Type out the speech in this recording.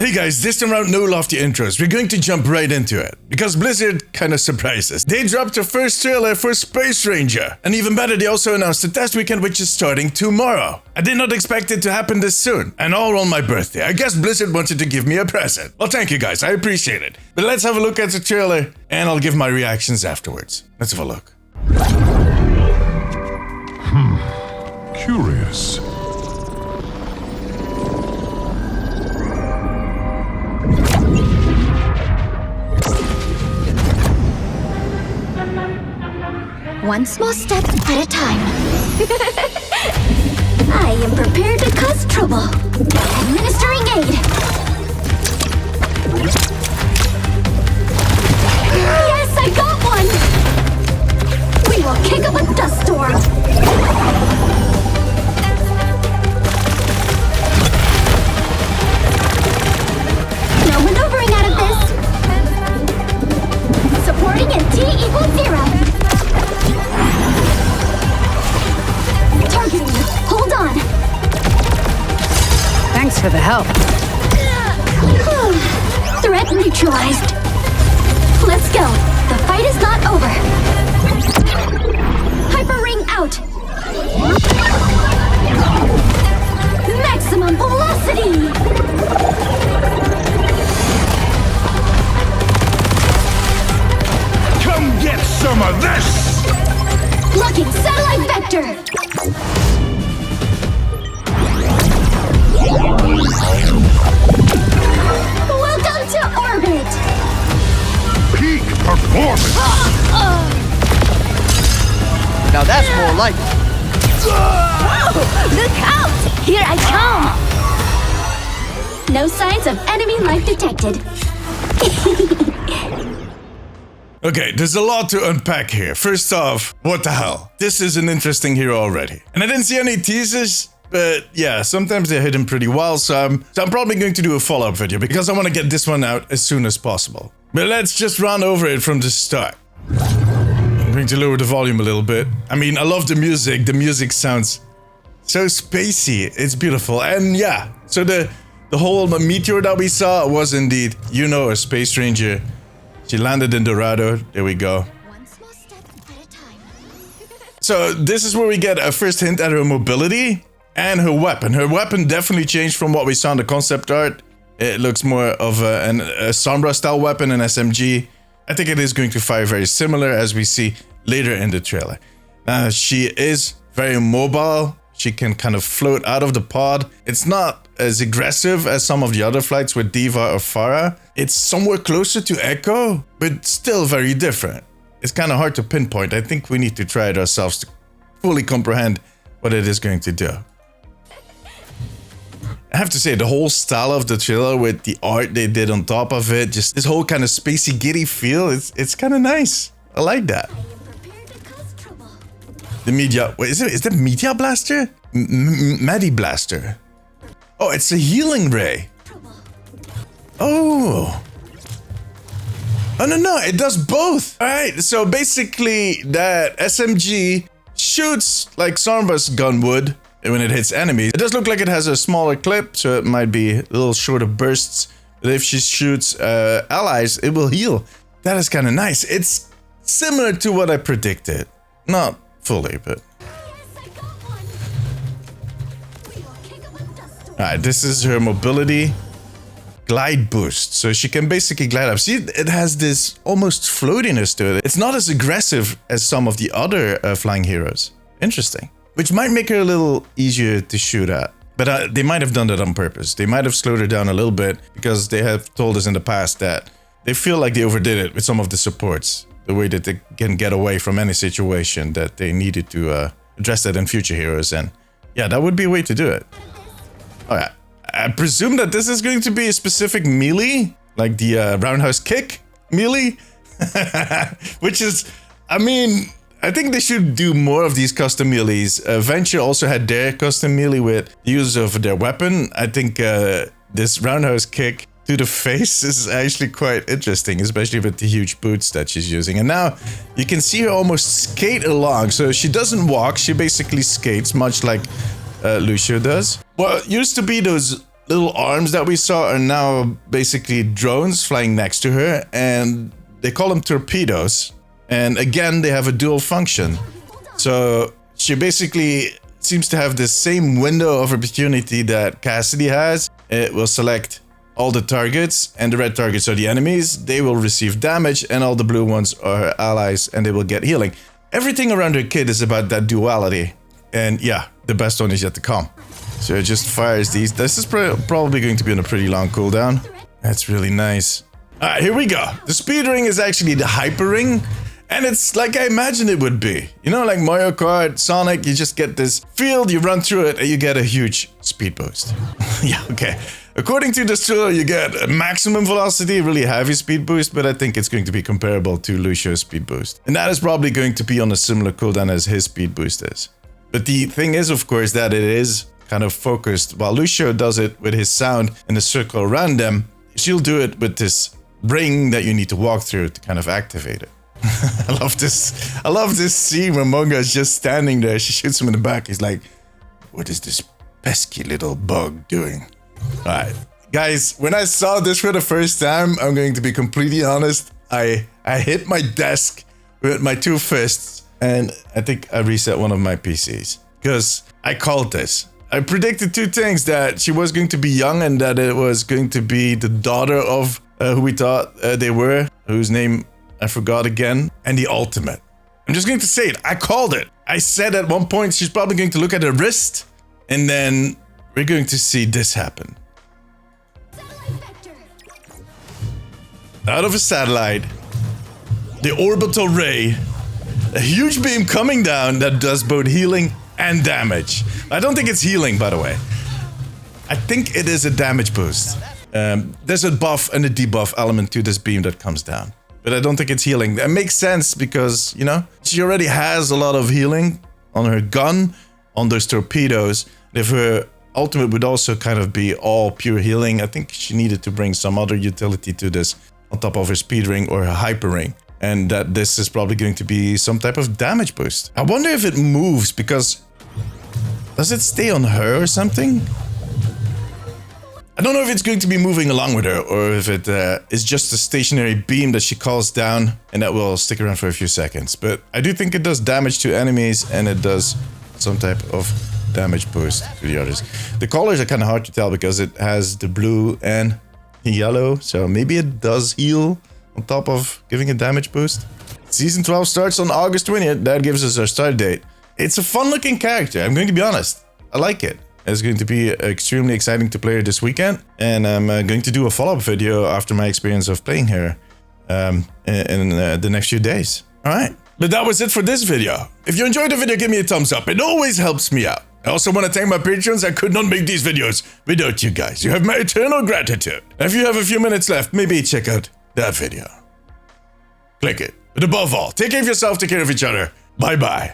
Hey guys, this time around no lofty intros, we're going to jump right into it, because Blizzard kinda surprised us. They dropped their first trailer for Space Ranger, and even better, they also announced the test weekend which is starting tomorrow. I did not expect it to happen this soon, and all on my birthday. I guess Blizzard wanted to give me a present. Well, thank you guys, I appreciate it. But let's have a look at the trailer, and I'll give my reactions afterwards. Let's have a look. Curious. One small step at a time. I am prepared to cause trouble. Administering aid. Yes, I got one! We will kick up a dust storm. No maneuvering out of this. Supporting in T=0. Targeting. Hold on. Thanks for the help. Threat neutralized. Let's go. The fight is not over. Hyper ring out. Maximum velocity. Come get some of this! Locking satellite vector. Welcome to orbit. Peak performance! Now that's more like it. Look out! Here I come. No signs of enemy life detected. Okay, there's a lot to unpack here. First off, what the hell? This is an interesting hero already. And I didn't see any teasers, but yeah, sometimes they're hidden pretty well, so I'm probably going to do a follow-up video because I want to get this one out as soon as possible. But let's just run over it from the start. I'm going to lower the volume a little bit. I mean, I love the music. The music sounds so spacey. It's beautiful. And yeah, so the whole meteor that we saw was indeed Juno, a Space Ranger. She landed in Dorado. There we go. One small step at a time. So this is where we get a first hint at her mobility and her weapon. Her weapon definitely changed from what we saw in the concept art. It looks more of a Sombra style weapon, an SMG. I think it is going to fire very similar as we see later in the trailer. She is very mobile. She can kind of float out of the pod. It's not as aggressive as some of the other flights with Diva or Farah. It's somewhere closer to Echo, but still very different. It's kind of hard to pinpoint. I think we need to try it ourselves to fully comprehend what it is going to do. I have to say, the whole style of the trailer with the art they did on top of it, just this whole kind of spacey, giddy feel, it's kind of nice. I like that. The media, wait, is that Media Blaster? Medi Blaster. Oh, it's a healing ray. Oh. Oh, no, it does both. All right, so basically that SMG shoots like Sombra's gun would when it hits enemies. It does look like it has a smaller clip, so it might be a little shorter bursts. But if she shoots allies, it will heal. That is kind of nice. It's similar to what I predicted. Not fully, but... Alright, this is her mobility. Glide boost. So she can basically glide up. See, it has this almost floatiness to it. It's not as aggressive as some of the other flying heroes. Interesting. Which might make her a little easier to shoot at. But they might have done that on purpose. They might have slowed her down a little bit because they have told us in the past that they feel like they overdid it with some of the supports. The way that they can get away from any situation that they needed to address that in future heroes. And yeah, that would be a way to do it. Alright, I presume that this is going to be a specific melee, like the roundhouse kick melee, which is, I mean, I think they should do more of these custom melees. Venture also had their custom melee with the use of their weapon. I think this roundhouse kick to the face is actually quite interesting, especially with the huge boots that she's using. And now you can see her almost skate along. So she doesn't walk, she basically skates, much like Lucio does. Well, it used to be those little arms that we saw are now basically drones flying next to her, and they call them torpedoes. And again, they have a dual function. So she basically seems to have the same window of opportunity that Cassidy has. It will select all the targets, and the red targets are the enemies. They will receive damage, and all the blue ones are her allies, and they will get healing. Everything around her kit is about that duality. And yeah, the best one is yet to come. So it just fires these. This is probably going to be on a pretty long cooldown. That's really nice. All right, here we go. The speed ring is actually the hyper ring. And it's like I imagined it would be. You know, like Mario Kart, Sonic, you just get this field, you run through it, and you get a huge speed boost. Yeah, okay. According to this trailer, you get a maximum velocity, really heavy speed boost, but I think it's going to be comparable to Lucio's speed boost. And that is probably going to be on a similar cooldown as his speed boost is. But the thing is, of course, that it is kind of focused. While Lucio does it with his sound in a circle around them, she'll do it with this ring that you need to walk through to kind of activate it. I love this scene where Monga is just standing there. She shoots him in the back. He's like, what is this pesky little bug doing? All right, guys, when I saw this for the first time, I'm going to be completely honest. I hit my desk with my two fists, and I think I reset one of my PCs because I called this. I predicted two things: that she was going to be young and that it was going to be the daughter of who we thought they were, whose name I forgot again, and the ultimate. I'm just going to say it. I called it. I said at one point she's probably going to look at her wrist, and then we're going to see this happen. Out of a satellite, the orbital ray, a huge beam coming down that does both healing and damage. I don't think it's healing, by the way. I think it is a damage boost. There's a buff and a debuff element to this beam that comes down. But I don't think it's healing. That makes sense because, you know, she already has a lot of healing on her gun, on those torpedoes. If her ultimate would also kind of be all pure healing, I think she needed to bring some other utility to this on top of her speed ring or her hyper ring. And that this is probably going to be some type of damage boost. I wonder if it moves because... does it stay on her or something? I don't know if it's going to be moving along with her or if it is just a stationary beam that she calls down and that will stick around for a few seconds. But I do think it does damage to enemies and it does some type of damage boost to the others. The colors are kind of hard to tell because it has the blue and the yellow. So maybe it does heal on top of giving a damage boost. Season 12 starts on August 20th. That gives us our start date. It's a fun looking character. I'm going to be honest. I like it. It's going to be extremely exciting to play her this weekend, and I'm going to do a follow-up video after my experience of playing her in the next few days. All right, but that was it for this video. If you enjoyed the video, give me a thumbs up. It always helps me out. I also want to thank my patrons. I could not make these videos without you guys. You have my eternal gratitude. If you have a few minutes left, maybe check out that video. Click it. But above all, take care of yourself, take care of each other. Bye-bye.